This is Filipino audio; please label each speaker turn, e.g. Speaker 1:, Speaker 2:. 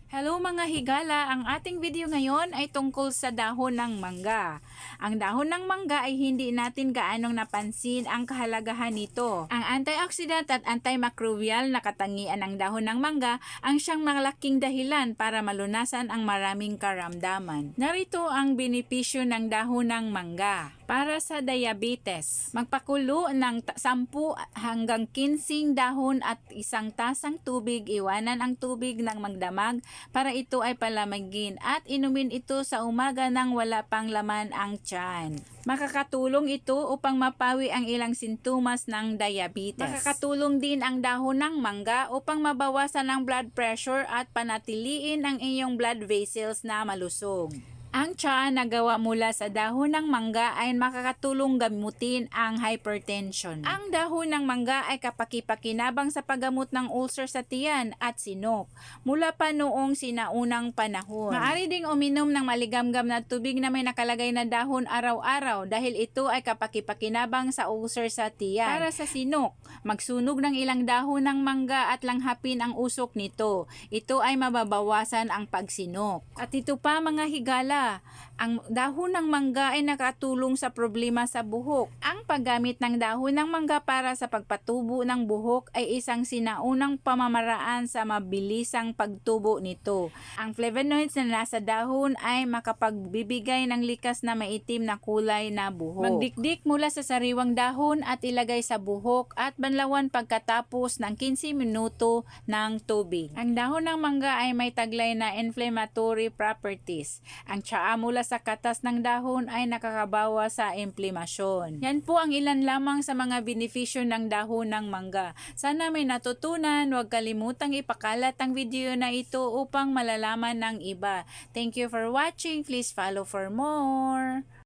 Speaker 1: Hello mga higala, ang ating video ngayon ay tungkol sa dahon ng mangga. Ang dahon ng mangga ay hindi natin gaanong napansin ang kahalagahan nito. Ang antioxidant at antimicrobial na katangian ng dahon ng mangga ang siyang malaking dahilan para malunasan ang maraming karamdaman. Narito ang benepisyo ng dahon ng mangga. Para sa diabetes, magpakulo ng 10 hanggang 15 dahon at isang tasang tubig, iwanan ang tubig ng magdamag para ito ay palamigin at inumin ito sa umaga nang wala pang laman ang tiyan. Makakatulong ito upang mapawi ang ilang sintomas ng diabetes. Makakatulong din ang dahon ng mangga upang mabawasan ang blood pressure at panatiliin ang iyong blood vessels na malusog. Ang tsaa na gawa mula sa dahon ng mangga ay makakatulong gamutin ang hypertension. Ang dahon ng mangga ay kapaki-pakinabang sa paggamot ng ulcer sa tiyan at sinok mula pa noong sinaunang panahon. Maaari ding uminom ng maligamgam na tubig na may nakalagay na dahon araw-araw dahil ito ay kapaki-pakinabang sa ulcer sa tiyan. Para sa sinok, magsunog ng ilang dahon ng mangga at langhapin ang usok nito. Ito ay mababawasan ang pagsinok. At ito pa mga higala, ang dahon ng mangga ay nakatulong sa problema sa buhok. Ang paggamit ng dahon ng mangga para sa pagpatubo ng buhok ay isang sinaunang pamamaraan sa mabilisang pagtubo nito. Ang flavonoids na nasa dahon ay makapagbibigay ng likas na maitim na kulay na buhok. Magdikdik mula sa sariwang dahon at ilagay sa buhok at banlawan pagkatapos ng 15 minuto ng tubig. Ang dahon ng mangga ay may taglay na inflammatory properties. Ang tsaa mula sa katas ng dahon ay nakakabawa sa inflamasyon. Yan po ang ilan lamang sa mga benepisyo ng dahon ng mangga. Sana may natutunan, huwag kalimutang ipakalat ang video na ito upang malalaman ng iba. Thank you for watching. Please follow for more.